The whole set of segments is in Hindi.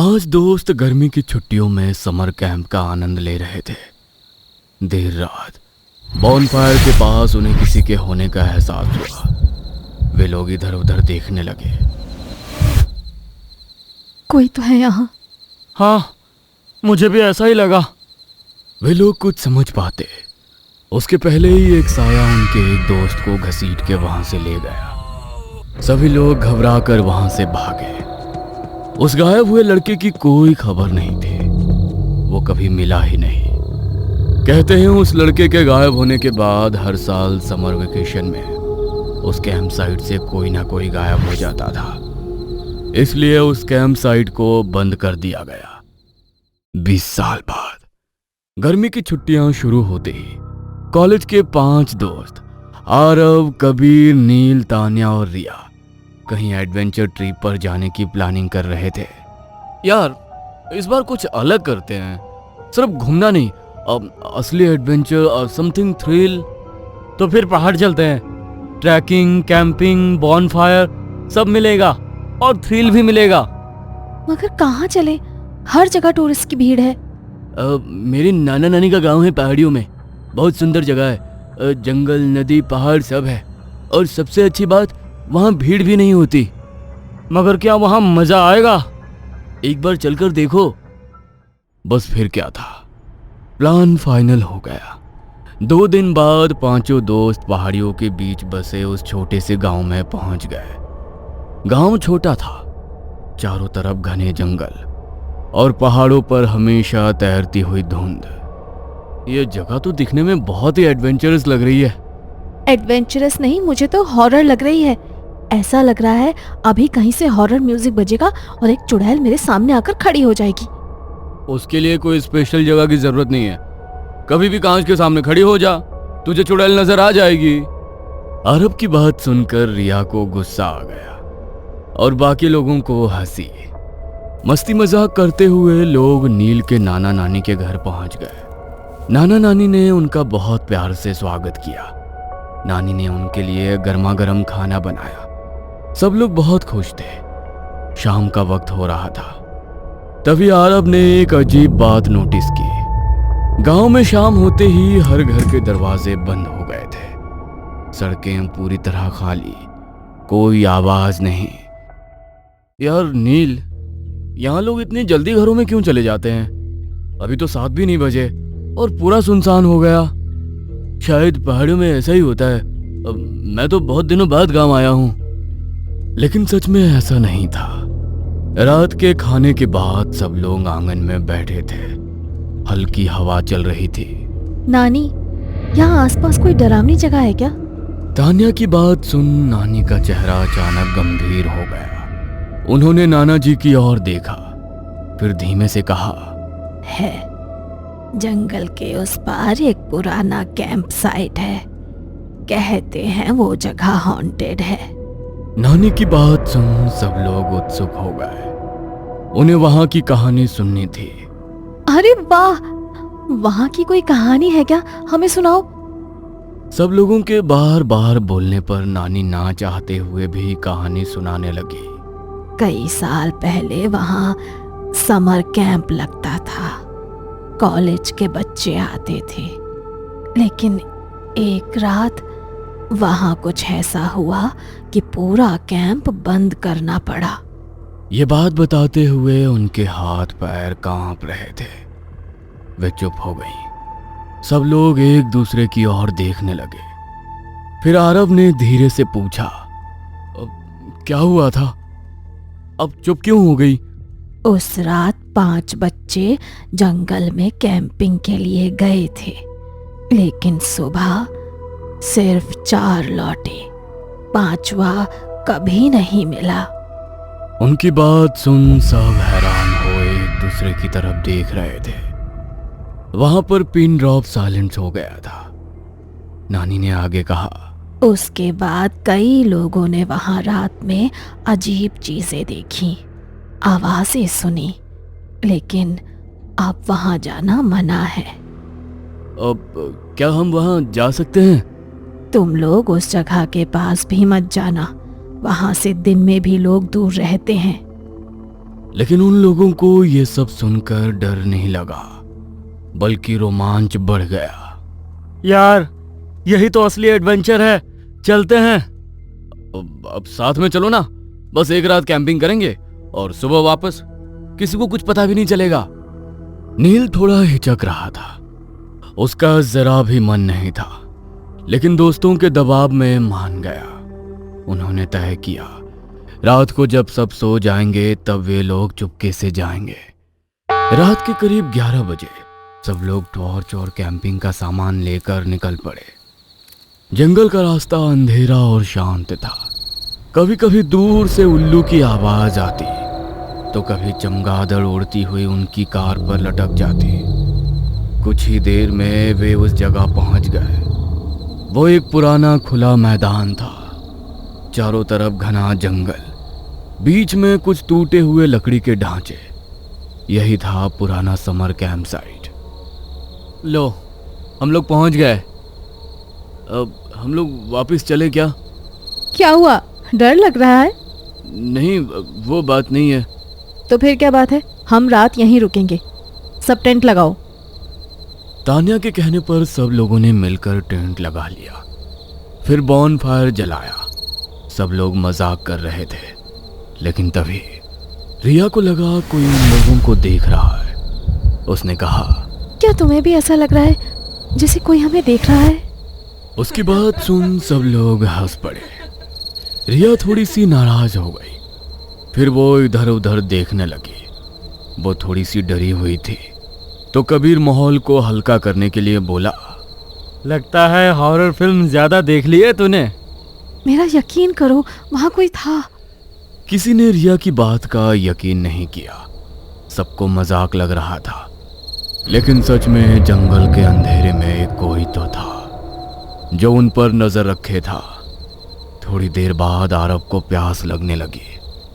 पांच दोस्त गर्मी की छुट्टियों में समर कैंप का आनंद ले रहे थे। देर रात बॉनफायर के पास उन्हें किसी के होने का एहसास हुआ। वे लोग इधर उधर देखने लगे। कोई तो है यहाँ। हाँ, मुझे भी ऐसा ही लगा। वे लोग कुछ समझ पाते उसके पहले ही एक साया उनके एक दोस्त को घसीट के वहां से ले गया। सभी लोग घबराकर वहां से भागे। उस गायब हुए लड़के की कोई खबर नहीं थी। वो कभी मिला ही नहीं। कहते हैं उस लड़के के गायब होने के बाद हर साल समर वेकेशन में उस कैंप साइट से कोई ना कोई गायब हो जाता था। इसलिए उस कैंप साइट को बंद कर दिया गया। 20 साल बाद गर्मी की छुट्टियां शुरू होते ही कॉलेज के 5 दोस्त आरव, कबीर, नील, तान्या और रिया कहीं एडवेंचर ट्रिप पर जाने की प्लानिंग कर रहे थे। यार, इस बार कुछ अलग करते हैं। सिर्फ घूमना नहीं, असली एडवेंचर, समथिंग थ्रिल। तो फिर पहाड़ चलते हैं। ट्रैकिंग, कैंपिंग, बॉनफायर सब मिलेगा और थ्रिल भी मिलेगा। मगर कहाँ चले? हर जगह टूरिस्ट की भीड़ है। मेरी नाना नानी का गांव है पहाड़ियों में। बहुत सुंदर जगह है। जंगल, नदी, पहाड़ सब है। और सबसे अच्छी बात, वहाँ भीड़ भी नहीं होती। मगर क्या वहाँ मजा आएगा? एक बार चलकर देखो। बस फिर क्या था, प्लान फाइनल हो गया। 2 दिन बाद पांचों दोस्त पहाड़ियों के बीच बसे उस छोटे से गांव में पहुंच गए। गांव छोटा था, चारों तरफ घने जंगल और पहाड़ों पर हमेशा तैरती हुई धुंध। यह जगह तो दिखने में बहुत ही एडवेंचरस लग रही है। एडवेंचरस नहीं, मुझे तो हॉरर लग रही है। ऐसा लग रहा है अभी कहीं से हॉरर म्यूजिक बजेगा और एक चुड़ैल मेरे सामने आकर खड़ी हो जाएगी। उसके लिए कोई स्पेशल जगह की जरूरत नहीं है। कभी भी कांच के सामने खड़ी हो जा, तुझे चुड़ैल नजर आ जाएगी। अरब की बात सुनकर रिया को गुस्सा आ गया और बाकी लोगों को हंसी। मस्ती मजाक करते हुए लोग नील के नाना नानी के घर पहुंच गए। नाना नानी ने उनका बहुत प्यार से स्वागत किया। नानी ने उनके लिए गर्मा गर्म खाना बनाया। सब लोग बहुत खुश थे। शाम का वक्त हो रहा था। तभी आरब ने एक अजीब बात नोटिस की। गांव में शाम होते ही हर घर के दरवाजे बंद हो गए थे। सड़कें पूरी तरह खाली, कोई आवाज नहीं। यार नील, यहाँ लोग इतनी जल्दी घरों में क्यों चले जाते हैं? अभी तो 7 भी नहीं बजे और पूरा सुनसान हो गया। शायद पहाड़ों में ऐसा ही होता है। मैं तो बहुत दिनों बाद गांव आया हूँ। लेकिन सच में ऐसा नहीं था। रात के खाने के बाद सब लोग आंगन में बैठे थे। हल्की हवा चल रही थी। नानी, यहाँ आसपास कोई डरावनी जगह है क्या? तान्या की बात सुन नानी का चेहरा अचानक गंभीर हो गया। उन्होंने नाना जी की ओर देखा, फिर धीमे से कहा, है, जंगल के उस पार एक पुराना कैंप साइट है। कहते हैं वो जगह हॉन्टेड है। नानी की बात सुन सब लोग उत्सुक हो गए। उन्हें वहां की कहानी सुननी थी। अरे वाह, वहां की कोई कहानी है क्या? हमें सुनाओ। सब लोगों के बार बार बोलने पर नानी ना चाहते हुए भी कहानी सुनाने लगी। कई साल पहले वहां समर कैंप लगता था। कॉलेज के बच्चे आते थे। लेकिन एक रात वहां कुछ ऐसा हुआ कि पूरा कैंप बंद करना पड़ा। ये बात बताते हुए उनके हाथ पैर कांप रहे थे। वे चुप हो गई। सब लोग एक दूसरे की ओर देखने लगे। फिर आरव ने धीरे से पूछा, क्या हुआ था? अब चुप क्यों हो गई? उस रात 5 बच्चे जंगल में कैंपिंग के लिए गए थे। लेकिन सुबह सिर्फ 4 लौटे। 5वां कभी नहीं मिला। उनकी बात सुन सब हैरान हो एक दूसरे की तरफ देख रहे थे। वहां पर पिन ड्रॉप साइलेंस हो गया था। नानी ने आगे कहा, उसके बाद कई लोगों ने वहां रात में अजीब चीजें देखी, आवाजें सुनी। लेकिन अब वहां जाना मना है। अब क्या हम वहां जा सकते हैं? तुम लोग उस जगह के पास भी मत जाना। वहां से दिन में भी लोग दूर रहते हैं। लेकिन उन लोगों को ये सब सुनकर डर नहीं लगा, बल्कि रोमांच बढ़ गया। यार, यही तो असली एडवेंचर है, चलते हैं। अब साथ में चलो ना, बस एक रात कैंपिंग करेंगे और सुबह वापस, किसी को कुछ पता भी नहीं चलेगा। नील थोड़ा हिचक रहा था, उसका जरा भी मन नहीं था, लेकिन दोस्तों के दबाव में मान गया। उन्होंने तय किया, रात को जब सब सो जाएंगे तब वे लोग चुपके से जाएंगे। रात के करीब 11 बजे सब लोग टॉर्च और कैंपिंग का सामान लेकर निकल पड़े। जंगल का रास्ता अंधेरा और शांत था। कभी कभी दूर से उल्लू की आवाज आती, तो कभी चमगादड़ उड़ती हुई उनकी कार पर लटक जाती। कुछ ही देर में वे उस जगह पहुंच गए। वो एक पुराना खुला मैदान था, चारों तरफ घना जंगल, बीच में कुछ टूटे हुए लकड़ी के ढांचे। यही था पुराना समर कैंप साइट। लो, हम लोग पहुंच गए। अब हम लोग वापस चले क्या? क्या हुआ, डर लग रहा है? नहीं, वो बात नहीं है। तो फिर क्या बात है, हम रात यहीं रुकेंगे। सब टेंट लगाओ। तान्या के कहने पर सब लोगों ने मिलकर टेंट लगा लिया, फिर बॉन फायर जलाया। सब लोग मजाक कर रहे थे, लेकिन तभी रिया को लगा कोई उन लोगों को देख रहा है। उसने कहा, क्या तुम्हें भी ऐसा लग रहा है जैसे कोई हमें देख रहा है? उसकी बात सुन सब लोग हंस पड़े। रिया थोड़ी सी नाराज हो गई, फिर वो इधर उधर देखने लगी। वो थोड़ी सी डरी हुई थी, तो कबीर माहौल को हल्का करने के लिए बोला, लगता है हॉरर फिल्म ज्यादा देख ली है तूने। मेरा यकीन करो, वहां कोई था। किसी ने रिया की बात का यकीन नहीं किया। सबको मजाक लग रहा था, लेकिन सच में जंगल के अंधेरे में कोई तो था जो उन पर नजर रखे था। थोड़ी देर बाद आरब को प्यास लगने लगी।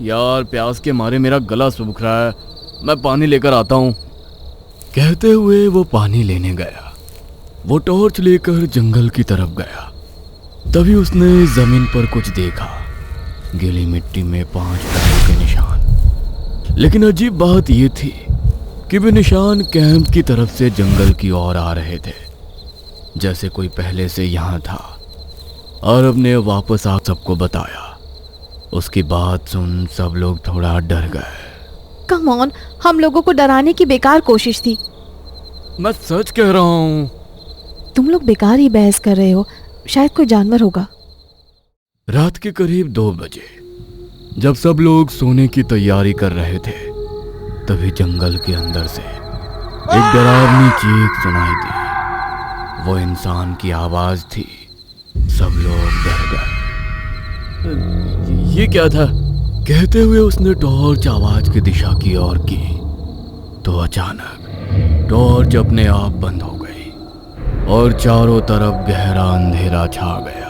यार, प्यास के मारे मेरा गला सूख रहा है, मैं पानी लेकर आता हूँ। कहते हुए वो पानी लेने गया। वो टॉर्च लेकर जंगल की तरफ गया। तभी उसने जमीन पर कुछ देखा, गीली मिट्टी में 5 पैरों के निशान। लेकिन अजीब बात यह थी कि वे निशान कैंप की तरफ से जंगल की ओर आ रहे थे, जैसे कोई पहले से यहाँ था। अरब ने वापस आ सबको बताया। उसकी बात सुन सब लोग थोड़ा डर गए। कम ऑन, हम लोगों को डराने की बेकार कोशिश थी। मैं सच कह रहा हूँ। तुम लोग बेकार ही बहस कर रहे हो, शायद कोई जानवर होगा। रात के करीब 2 बजे जब सब लोग सोने की तैयारी कर रहे थे, तभी जंगल के अंदर से एक डरावनी चीख सुनाई दी। वो इंसान की आवाज थी। सब लोग डर गए। ये क्या था? कहते हुए उसने टॉर्च आवाज की दिशा की ओर की, तो अचानक टॉर्च अपने आप बंद हो गई और चारों तरफ गहरा अंधेरा छा गया।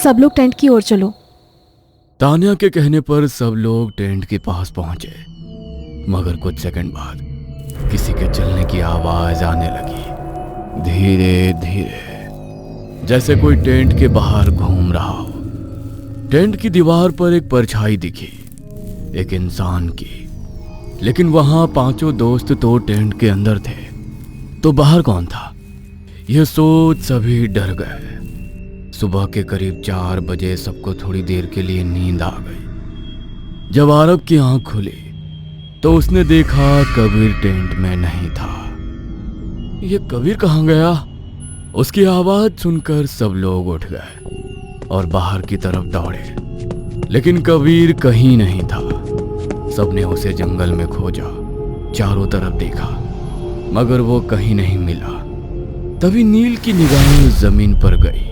सब लोग टेंट की ओर चलो। तान्या के कहने पर सब लोग टेंट के पास पहुंचे, मगर कुछ सेकंड बाद किसी के चलने की आवाज आने लगी, धीरे धीरे, जैसे कोई टेंट के बाहर घूम रहा हो। टेंट की दीवार पर एक परछाई दिखी, एक इंसान की। लेकिन वहां 5 दोस्त तो टेंट के अंदर थे, तो बाहर कौन था? यह सोच सभी डर गए। सुबह के करीब 4 बजे सबको थोड़ी देर के लिए नींद आ गई। जब आरब की आंख खुली तो उसने देखा कबीर टेंट में नहीं था। यह कबीर कहाँ गया? उसकी आवाज सुनकर सब लोग उठ गए और बाहर की तरफ दौड़े, लेकिन कबीर कहीं नहीं था। सबने उसे जंगल में खोजा, चारों तरफ देखा, मगर वो कहीं नहीं मिला। तभी नील की निगाह जमीन पर गई।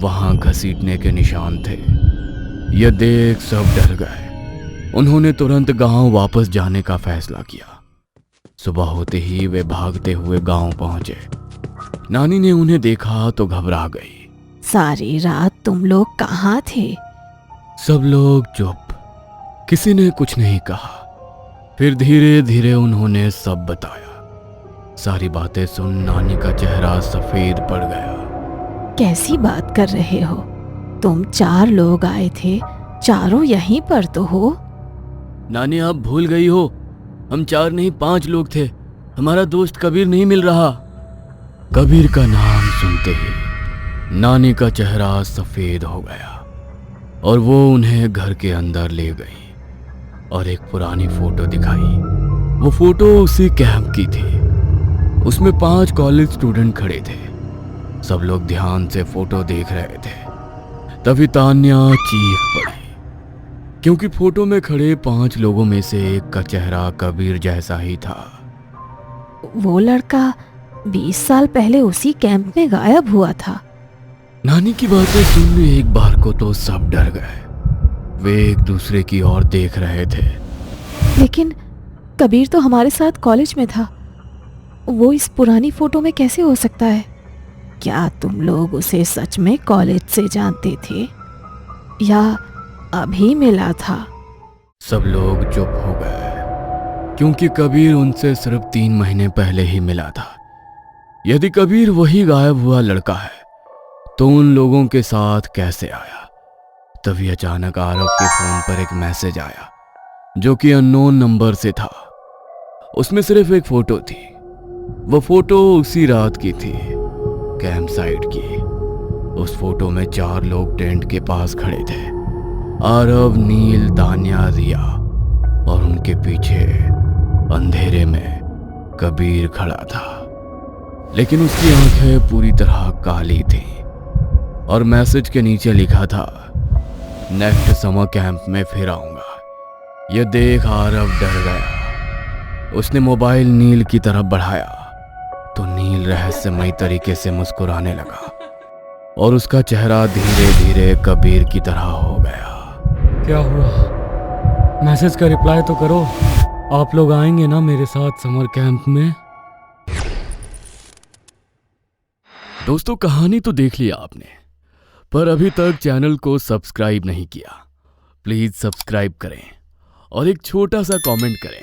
वहां घसीटने के निशान थे। यह देख सब डर गए। उन्होंने तुरंत गांव वापस जाने का फैसला किया। सुबह होते ही वे भागते हुए गांव पहुंचे। नानी ने उन्हें देखा तो घबरा गई। सारी रात तुम लोग कहाँ थे? सब लोग चुप, किसी ने कुछ नहीं कहा। फिर धीरे धीरे उन्होंने सब बताया। सारी बातें सुन नानी का चेहरा सफेद पड़ गया। कैसी बात कर रहे हो? तुम 4 लोग आए थे, चारों यहीं पर तो हो। नानी आप भूल गई हो, हम 4 नहीं 5 लोग थे। हमारा दोस्त कबीर नहीं मिल रहा। कबीर का नाम सुनते ही नानी का चेहरा सफेद हो गया और वो उन्हें घर के अंदर ले गई और एक पुरानी फोटो दिखाई। वो फोटो उसी कैंप की थी। उसमें 5 कॉलेज स्टूडेंट खड़े थे। सब लोग ध्यान से फोटो देख रहे थे। तभी तान्या चीख पड़ी, क्योंकि फोटो में खड़े 5 लोगों में से एक का चेहरा कबीर जैसा ही था। वो लड़का 20 साल पहले उसी कैंप में गायब हुआ था। नानी की बातें सुन एक बार को तो सब डर गए। वे एक दूसरे की ओर देख रहे थे। लेकिन कबीर तो हमारे साथ कॉलेज में था। वो इस पुरानी फोटो में कैसे हो सकता है? क्या तुम लोग उसे सच में कॉलेज से जानते थे या अभी मिला था? सब लोग चुप हो गए, क्योंकि कबीर उनसे सिर्फ 3 महीने पहले ही मिला था। यदि कबीर वही गायब हुआ लड़का है तो उन लोगों के साथ कैसे आया? तभी अचानक आरव के फोन पर एक मैसेज आया जो कि अननोन नंबर से था। उसमें सिर्फ एक फोटो थी। वो फोटो उसी रात की थी, कैंप साइट की। उस फोटो में 4 लोग टेंट के पास खड़े थे। आरव, नील, तान्या, रिया और उनके पीछे अंधेरे में कबीर खड़ा था। लेकिन उसकी आंखें पूरी तरह काली थीं और मैसेज के नीचे लिखा था, नेक्स्ट समर कैंप में फिर आऊंगा। यह देख आरव डर गया। उसने मोबाइल नील की तरफ बढ़ाया तो नील रहस्यमयी तरीके से मुस्कुराने लगा और उसका चेहरा धीरे धीरे कबीर की तरह हो गया। क्या हुआ? मैसेज का रिप्लाई तो करो। आप लोग आएंगे ना मेरे साथ समर कैंप में? दोस्तों, कहानी तो देख लिया आपने, पर अभी तक चैनल को सब्सक्राइब नहीं किया। प्लीज सब्सक्राइब करें और एक छोटा सा कमेंट करें।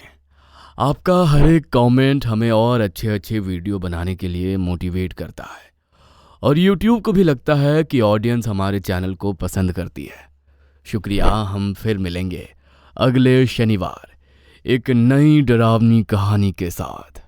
आपका हर एक कमेंट हमें और अच्छे अच्छे वीडियो बनाने के लिए मोटिवेट करता है और YouTube को भी लगता है कि ऑडियंस हमारे चैनल को पसंद करती है। शुक्रिया। हम फिर मिलेंगे अगले शनिवार एक नई डरावनी कहानी के साथ।